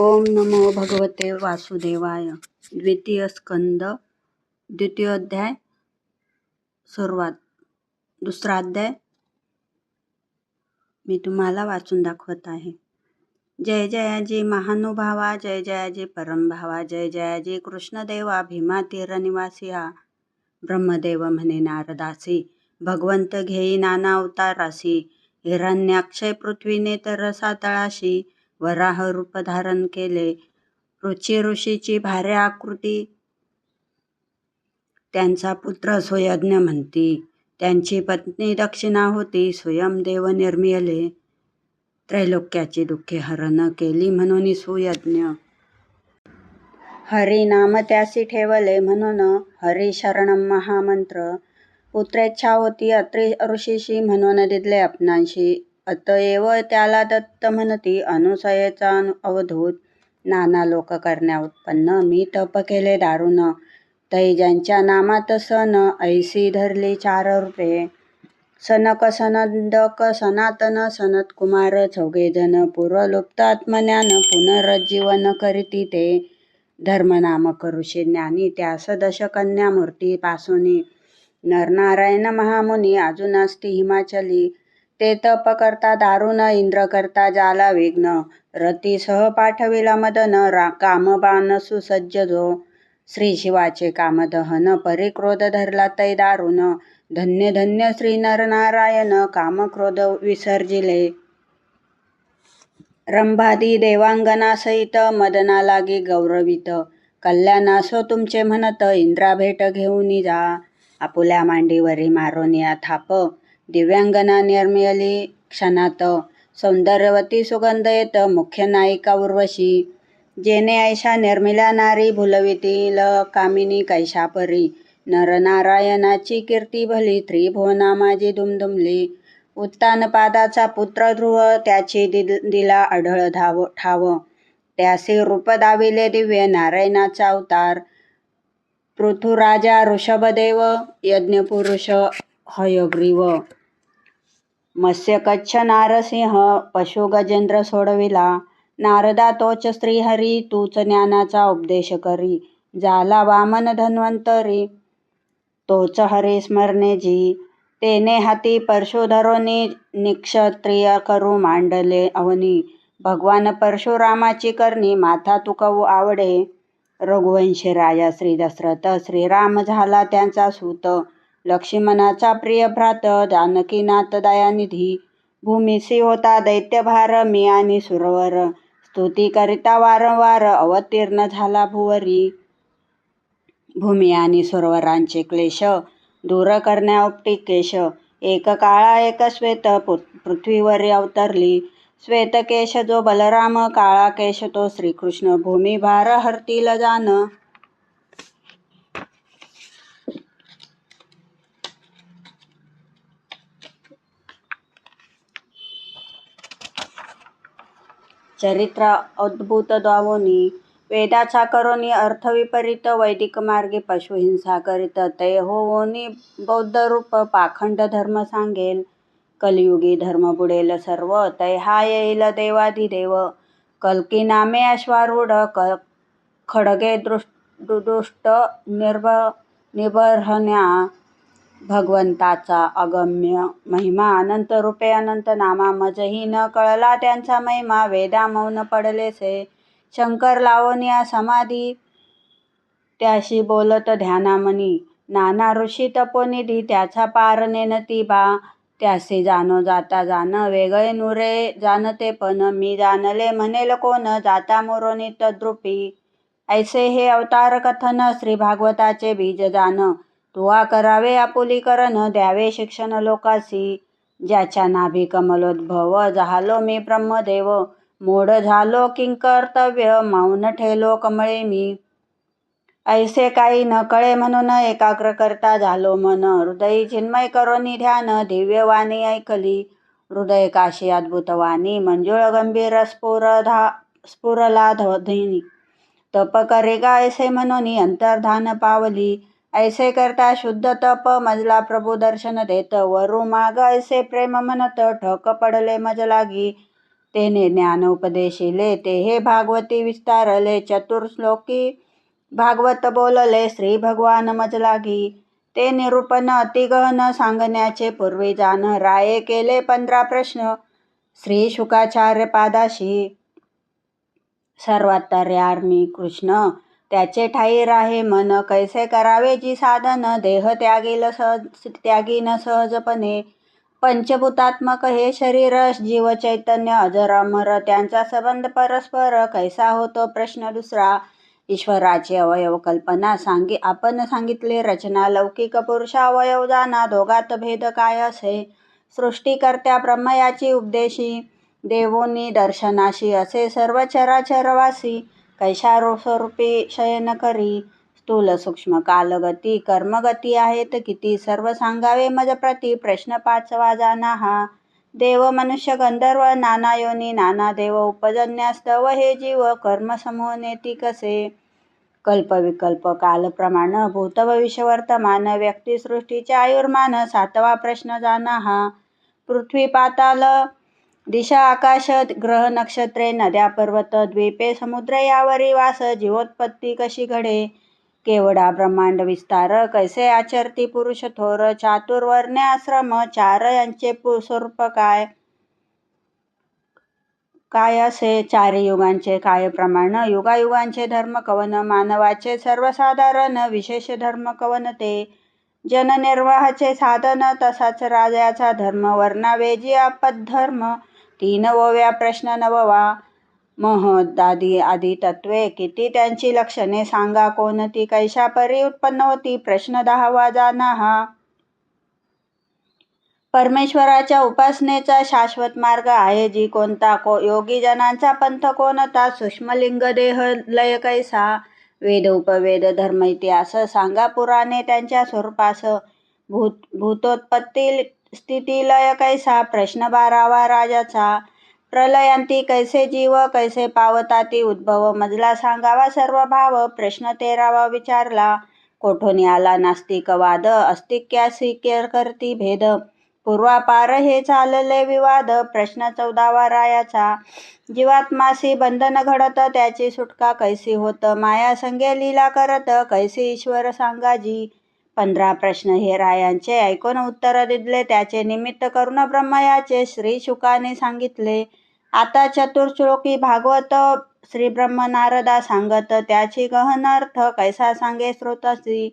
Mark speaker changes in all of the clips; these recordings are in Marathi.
Speaker 1: ओम नमो भगवते वासुदेवाय. द्वितीय स्कंद, द्वितीयोध्याय. सुरुवात. दुसरा अध्याय मी तुम्हाला वाचून दाखवत आहे. जय जयाजी महानुभावा, जय जयाजी परमभावा, जय जयाजी कृष्णदेवा, भीमा तीर निवासिया. ब्रह्मदेव म्हणे नारदासी, भगवंत घेई नाना अवतारासी. हिरण्याक्षय पृथ्वीने तरसा तळाशी, वराह रूप धारण केले. रुची ऋषीची भारे आकृती, त्यांचा पुत्र सुयज्ञ म्हणती. त्यांची पत्नी दक्षिणा होती, स्वयं देव निर्मिले. त्रैलोक्याची दुःखे हरण केली म्हणून सुयज्ञ. हरी नाम त्यासी ठेवले म्हणून हरी शरणम महामंत्र. पुत्रेच्छा होती अत्रि ऋषीशी म्हणून दिले आपणांशी. अतएव त्याला दत्त म्हणती, अनुसयेचा अवधूत. नाना लोक करण्या उत्पन्न, मी तप केले दारुण. तै ज्यांच्या नामात सन, ऐसी धरली 4 रूपे. सनक सनंदक सनातन सनत कुमार चौघे जन. पूर्वलुप्त आत्मज्ञान पुनरुज्जीवन करीती ते. धर्मनामक ऋषी ज्ञानी, त्यास दशकन्या मूर्ती पासुनी. नरनारायण महामुनी अजून असती हिमाचली. ते तप करता दारुण, इंद्र करता जाला विघ्न. रती सह पाठविला मदन, कामबाण सुसज्ज जो. श्री शिवाचे कामदहन, परिक्रोध धरला तै दारुण. धन्य धन्य श्री नरनारायण, कामक्रोध विसर्जिले. रंभादी देवांगनासहित, मदना लागी गौरवित. कल्याणासो तुमचे म्हणत, इंद्रा भेट घेऊन जा. आपुल्या मांडीवरी मारोनिया थाप, दिव्यांगना निर्मिली क्षणात. सौंदर्यवती सुगंध येत, मुख्य नायिका उर्वशी. जेने ऐशा निर्मिल्या नारी, भुलवितील कामिनी कैशा परी. नरनारायणाची कीर्ती भली, त्रिभुवना माझी दुमदुमली. उत्तानपादाचा पुत्र ध्रुव, त्याची दिला आढळ ठाव. त्यासी रूप दाविले दिव्य, नारायणाचा अवतार. पृथुराजा ऋषभदेव, यज्ञपुरुष हयग्रीव. मत्स्यकच्छ नारसिंह, पशु गजेंद्र सोडविला. नारदा तोच श्रीहरी, तूच ज्ञानाचा उपदेश करी. झाला वामन धन्वंतरी, तोच हरी स्मरणे जी. तेने हाती परशु धरोनी, निक्षत्रिय करू मांडले अवनी. भगवान परशुरामाची करणी, माथा तुकवू आवडे. रघुवंशी राजा श्री दशरथ, श्रीराम झाला त्यांचा सूत. लक्ष्मणाचा प्रिय भ्रात, जानकीनाथ दयानिधी. भूमीसी होता दैत्यभार, मी आणि सुरवर. स्तुती करिता वारंवार, अवतीर्ण झाला भुवरी. भूमी आणि सुरवरांचे क्लेश, दूर करण्या उपटी केश. एक काळा एक श्वेत, पृथ्वीवर अवतरली. श्वेतकेश जो बलराम, काळा केश तो श्रीकृष्ण. भूमी भार हरतील जान. चरित्र अद्भुत दावोनी, वेदाचा करोनी अर्थ विपरीत. वैदिक मार्गी पशुहिंसा करीत, ते होवोनी बौद्ध रूप. पाखंड धर्म सांगेल, कलियुगी धर्म बुडेल सर्व. तै हा येईल देवाधिदेव, कल्की नामे अश्वारूढ. खडगे दुष्ट निबर्हण्या. भगवंताचा अगम्य महिमा, अनंत रूपे अनंत नामा. मजही न कळला त्यांचा महिमा, वेदा मौन पडलेसे. शंकर लावोनिया समाधी, त्याशी बोलत ध्यानामनी. नाना ऋषी तपोनिधी, त्याचा पार नेनती बा. त्यासे जाणो जाता जाण, वेगळे नुरे जाणते पण. मी जाणले म्हणेल कोण, जाता मोरोनी तद्रूपी. ऐसे हे अवतार कथन, श्री भागवताचे बीज जाण. तुवा करावे आपुलीकरण, द्यावे शिक्षण लोकासी. ज्याच्या नाभी कमलोद्भव, झालो मी ब्रह्मदेव. मोड झालो किंकर्तव्य, मौन ठेलो कमळे मी. ऐसे काही न कळे म्हणून, एकाग्र करता झालो मन. हृदयी चिन्मय करोनी ध्यान, दिव्य वाणी ऐकली. हृदय काशी अद्भुत वाणी, मंजुळ गंभीर स्फुरला ध्वनी. तप करे गा ऐसे म्हणून, अंतर्धान पावली. ऐसे करता शुद्ध तप, मजला प्रभू दर्शन देत. वरू माग ऐसे प्रेम म्हणत, ठक पडले मज लागी. तेने ज्ञान उपदेशिले ते हे भागवती विस्तारले. चतुर्श्लोकी भागवत बोलले श्री भगवान मज लागी. ते निरूपण अतिगहन सांगण्याचे पूर्वी जाण. राये केले 15 प्रश्न श्री शुकाचार्य पादाशी. सर्वांतर्यामी कृष्ण त्याचे ठाई राहे मन. कैसे करावे जी साधन देह त्यागीन सहजपणे. पंचभूतात्मक हे शरीर जीव चैतन्य अजर अमर. त्यांचा संबंध परस्पर कैसा होतो प्रश्न दुसरा. ईश्वराची अवयव कल्पना आपण सांगितले रचना. लौकिक पुरुषावयव जाना दोघात भेद काय असे. सृष्टीकर्त्या ब्रह्मयाची उपदेशी. देवोनी दर्शनाशी असे सर्व चराचरवासी. कैशा स्वरूपी शयन करी. स्थूल सूक्ष्म कालगती कर्मगती आहेत किती. सर्व सांगावे मज प्रती. प्रश्न 5वा जाना हा. देव मनुष्य गंधर्व नाना योनी नाना देव उपजन्यास्तव हे जीव. कर्म समूह नेती कसे. कल्प विकल्प काल प्रमाण भूत भविष्य वर्तमान. व्यक्ती सृष्टीचे आयुर्मान. 7वा प्रश्न जाना हा. पृथ्वी पाताल दिशा आकाश ग्रह नक्षत्रे नद्या पर्वत द्वीपे समुद्र यावरी वास. जीवोत्पत्ती कशी घडे. केवढा ब्रह्मांड विस्तार. कैसे आचरती पुरुष थोर. चातुर्वर्ण्य आश्रम 4 यांचे स्वरूप काय असे. 4 युगांचे काय प्रमाण. युगायुगांचे धर्म कवन. मानवाचे सर्वसाधारण विशेष धर्म कवन ते. जननिर्वाहाचे साधन तसाच राजाचा धर्म. वर्णावेजी आपद्धर्म 3 ओव्या. प्रश्न 9वा. महदादी आदी तत्वे किती त्यांची लक्षणे सांगा कोणती. कैशा परी उत्पन्न होती. प्रश्न 10वा जाना हा. परमेश्वराच्या उपासनेचा शाश्वत मार्ग आहे जी कोणता. योगी जनांचा पंथ कोणता. सूक्ष्मलिंग देह लय कैसा. वेद उपवेद धर्म इतिहास सांगा पुराणे त्यांच्या स्वरूपास. भूतोत्पत्ती स्थिती लय कैसा. प्रश्न 12वा राजाचा. प्रलयांती कैसे जीव कैसे पावताती उद्भव. मजला सांगावा सर्व भाव. प्रश्न 13वा विचारला. कोठून आला नास्तिकवाद. अस्तिक्यासी करती भेद. पूर्वापार हे चालले विवाद. प्रश्न 14वा रायाचा. जीवात्मासी बंधन घडत त्याची सुटका कैसी होत. माया संगे लीला करत कैसी ईश्वर सांगाजी. 15 प्रश्न हे रायांचे. ऐकून उत्तर दिले त्याचे निमित्त करून ब्रह्मयाचे श्री शुकाने सांगितले. आता चतुर्श्लोकी भागवत श्री ब्रह्म नारदा सांगत त्याची गहन अर्थ कैसा सांगे श्रोतासी.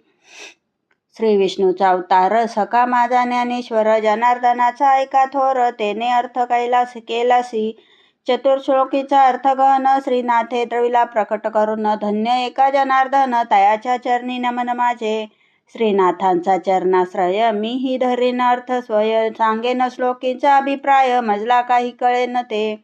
Speaker 1: श्री विष्णूचा अवतार सखा माझा ज्ञानेश्वर. जनार्दनाचा ऐका थोर तेने अर्थ केलासी. चतुर्श्लोकीचा अर्थ गहन श्रीनाथे द्रविला प्रकट करून. धन्य एका जनार्दन तयाच्या चरणी नमन माझे. श्रीनाथांचा चरणाश्रय मी ही धरीन अर्थ स्वय. सांगेन श्लोकीचा अभिप्राय मजला काही कळेन ते.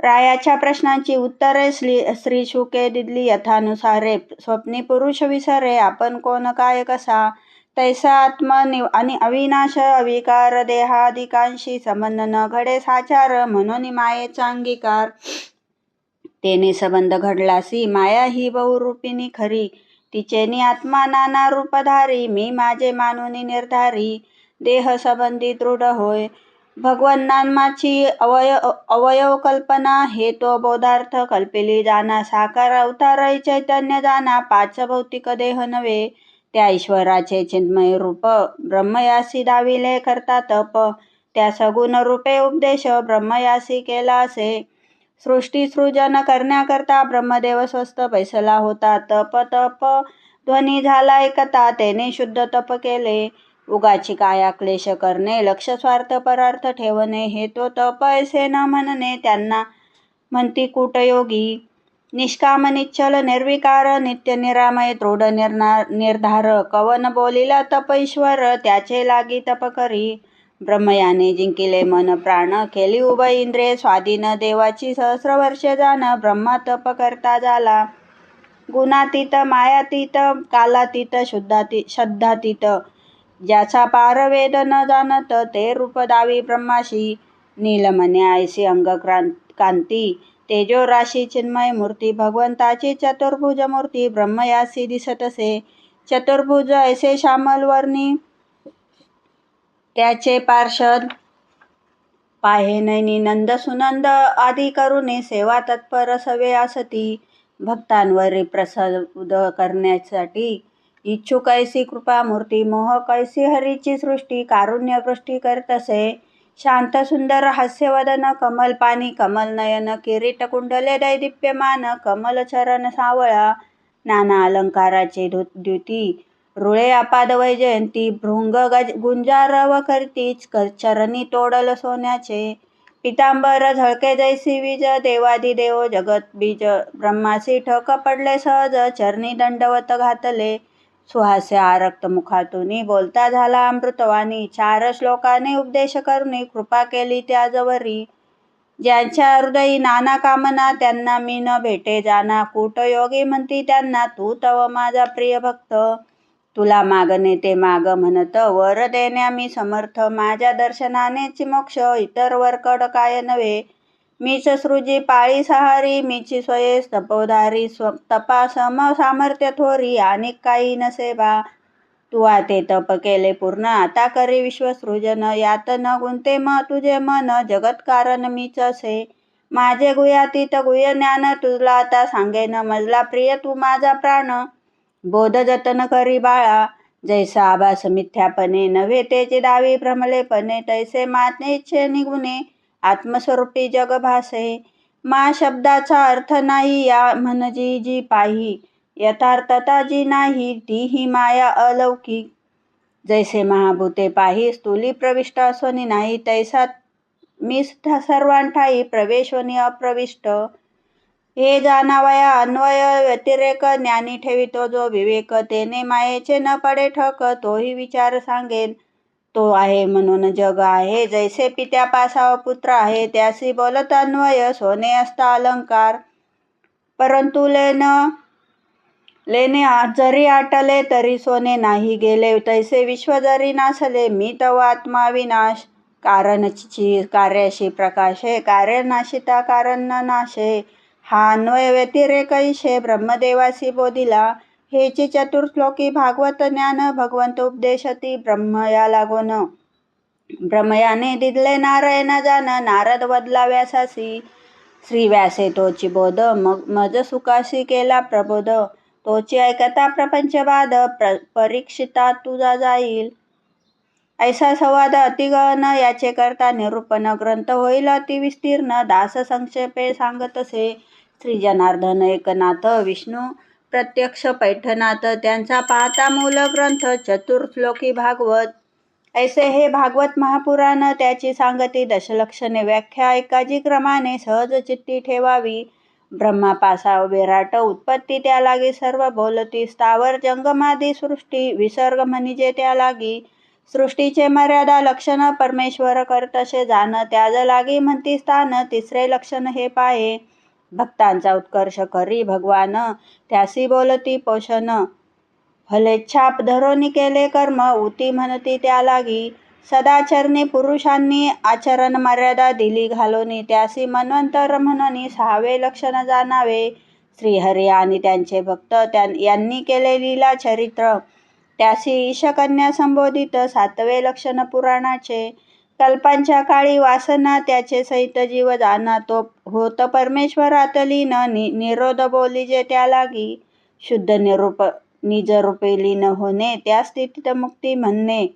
Speaker 1: रायाच्या प्रश्नांची उत्तरे श्री शुके दिली यथानुसारे. स्वप्नी पुरुष विसरे आपण कोण काय कसा. तैसा आत्म आणि अविनाश अविकार देहादिकांशी संबंध न घडे साचार. म्हणून मायेचा अंगीकार. तेने संबंध घडलासी. माया ही बहुरूपिणी खरी. तिचेनी आत्मा नाना रूपधारी. मी माझे मानुनी निर्धारी. देह संबंधी दृढ होय. भगवन्नामाची अवयव कल्पना हे तो बोधार्थ कल्पिली जाना. साकार अवतार चैतन्य जाना. 5 भौतिक देह नव्हे त्या ईश्वराचे चिन्मय रूप. ब्रह्मयासी दाविले करता तप. त्या सगुण रूपे उपदेश ब्रह्मयासी केला असे. सृष्टी सृजन करण्याकरता ब्रह्मदेव स्वस्थ बैसला होता. तप तप ध्वनी झाला एकता. त्याने शुद्ध तप केले. उगाची काया क्लेश करणे लक्ष स्वार्थ परार्थ ठेवणे हे तो तप ऐसे न म्हणणे. त्यांना म्हणती कुटयोगी. निष्काम निश्चल निर्विकार नित्य निरामय दृढ निर्धार. कवन बोलिला तप ईश्वर त्याचे लागी तप करी. ब्रह्मयाने जिंकिले मन प्राण. केली उभय इंद्रिये स्वाधीन. देवाची सहस्र वर्षे जाण. ब्रह्मा तप करता झाला. गुणातीत मायातीत कालातीत शुद्धातीत. ज्याचा पार वेद न जाणत ते रूप दावी ब्रह्माशी. नीलमने ऐसी अंग कांती. तेजो राशी चिन्मय मूर्ती. भगवंताची चतुर्भुज मूर्ती ब्रह्मयासी दिसतसे. चतुर्भुज ऐसे श्यामल वर्णी. त्याचे पार्षद पाहे नैनी नंद सुनंद आदी करुणे सेवा तत्पर सवे असती. भक्तांवरी प्रसाद करण्यासाठी इच्छुक ऐसी कृपामूर्ती मोह कैसी हरीची सृष्टी कारुण्य वृष्टी करतसे. शांत सुंदर हास्यवदन कमल पाणी कमल नयन किरीट कुंडले दैदिप्यमान कमल चरण सावळा. नाना अलंकाराचे द्युती रुळे अपाद वैजयंती भृंग गुंजारव करतीच चरणी तोडल सोन्याचे. पितांबर झळके जैसी वीज देवादिदेव जगत बीज ब्रह्मासी ठक पडले सहज चरणी दंडवत घातले. सुहास्य आरक्त मुखातून बोलता झाला अमृतवाणी 4 श्लोकाने उपदेश करुणी कृपा केली त्याजवरी. ज्यांच्या हृदयी नाना कामना त्यांना मी न भेटे जाना कूटयोगी म्हणती त्यांना तू तव माझा प्रिय भक्त. तुला मागणे ते माग म्हणत वर देण्या मी समर्थ माझ्या दर्शनानेच मोक्ष इतर वरकड काय नव्हे. मीच सृजी पाळी सहारी मीची स्वये तपोधारी तपा सम सामर्थ्य थोरी आणि काही नसे बा. तू ते तप केले पूर्ण आता करी विश्वसृजन यात न गुंते तुझे मन जगत कारण मीच असे. माझे गुह्यातीत गुह्य ज्ञान तुला आता सांगेन मजला प्रिय तू माझा प्राण. बोध जतन करी बाळा जैसा आभास मिथ्यापणे नव्हे तेचे दावी भ्रमलेपणे तैसे मातेचे निगुणे आत्मस्वरूपी जग भासे. मा शब्दाचा अर्थ नाही या म्हणजी जी पाही यथार्थता जी नाही ती ही माया अलौकिक. जैसे महाभूते पाही स्थूली प्रविष्ट असोनी नाही तैसा मी सर्वांठाई प्रवेशोनी अप्रविष्ट. हे जाणावया अन्वय व्यतिरेक ज्ञानी ठेवितो जो विवेक तेने मायेचे न पडे ठक तोही विचार सांगेन. तो आहे म्हणून जग आहे जैसे पित्यापासाव पुत्र आहे त्यासी बोलत अन्वय सोने असता अलंकार. परंतु लेणे जरी आटले तरी सोने नाही गेले तैसे विश्व जरी नासले मी तव आत्मा विनाश. कारणची कार्याशी प्रकाशे कार्य नाशिता कारण न नाशे. हा अन्वय व्यतिरेक ईशे ब्रह्मदेवासी बोधिला. हेची चतुर्श्लोकी भागवत ज्ञान भगवंत उपदेशती ब्रह्मया लागोन. ब्रह्मयाने दिदले नारायण जान नारद वदला व्यासासी. श्री व्यासे तोची बोध मज सुखासी केला प्रबोध. तोची ऐकता प्रपंच बाध परीक्षिता तुझा जाईल. ऐसा संवाद अतिगहन याचे करता निरूपण ग्रंथ होईल अतिविस्तीर्ण दास संक्षेपे सांगतसे. श्री जनार्दन एकनाथ विष्णू प्रत्यक्ष पैठनाथ त्यांचा पाहता मूल ग्रंथ चतुर्श्लोकी भागवत. ऐसे हे भागवत महापुराण त्याची सांगती दशलक्षणे व्याख्या एकाजी क्रमाने सहज चित्ती ठेवावी. ब्रह्मापासा विराट उत्पत्ती त्या लागी सर्व बोलती स्थावर जंगमादी सृष्टी विसर्ग म्हणजे त्या लागी. सृष्टीचे मर्यादा लक्षण परमेश्वर करतसे जाण त्याज लागी म्हणती स्थान. तिसरे लक्षण हे पाहे भक्तांचा उत्कर्ष करी भगवान त्यासी बोलती पोषण. फलेच्छा धरोनी केले कर्म उती म्हणती त्या लागी. सदाचरणी पुरुषांनी आचरण मर्यादा दिली घालोनी त्यासी मन्वंतर म्हणून 6वे लक्षण जाणावे. श्रीहरी आणि त्यांचे भक्त यांनी केले लीला चरित्र त्यासी ईशकन्या संबोधित. 7वे लक्षण पुराणाचे. कल्पांच्या काळी वासना त्याचे सहित जीव जाणा तो होत परमेश्वरात लीन. निरोध बोलीजे त्या लागी. शुद्ध निजरूपे लीन होणे त्या स्थितीत मुक्ती म्हणणे.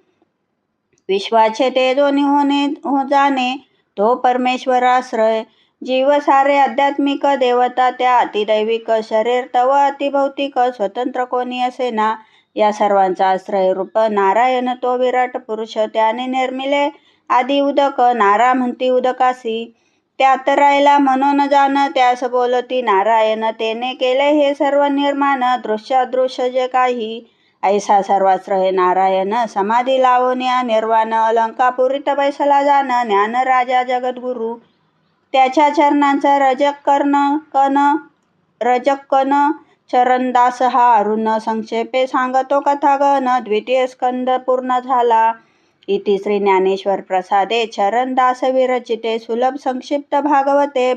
Speaker 1: विश्वाचे ते दोन्ही होणे जाणे तो परमेश्वराश्रय. जीव सारे आध्यात्मिक देवता त्या अतिदैविक शरीर तव अतिभौतिक स्वतंत्र कोणी असेना. या सर्वांचा आश्रय रूप नारायण तो विराट पुरुष त्याने निर्मिले आदी उदक. नारा म्हणती उदकासी. त्यात राहिला म्हणून जाण त्यास बोलती नारायण. तेने केले हे सर्व निर्माण दृश्यादृश्य जे काही. ऐसा सर्वाश्रय नारायण समाधी लावोन्या निर्वाण. अलंकापुरीत बैसला जाण ज्ञान राजा जगद्गुरु. त्याच्या चरणांचा रजकन चरणदास हा अरुण संक्षेपे सांगतो कथागहन. द्वितीय स्कंद पूर्ण झाला. इति श्री ज्ञानेश्वर प्रसादे चरणदास विरचिते सुलभ संक्षिप्त भागवते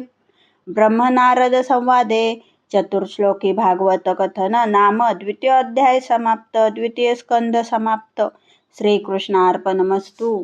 Speaker 1: ब्रह्मनारद संवादे. चतुर्श्लोकी भागवत कथन नाम द्वितीय अध्याय समाप्त. द्वितीय स्कंद समाप्त. श्रीकृष्णार्पणमस्तु.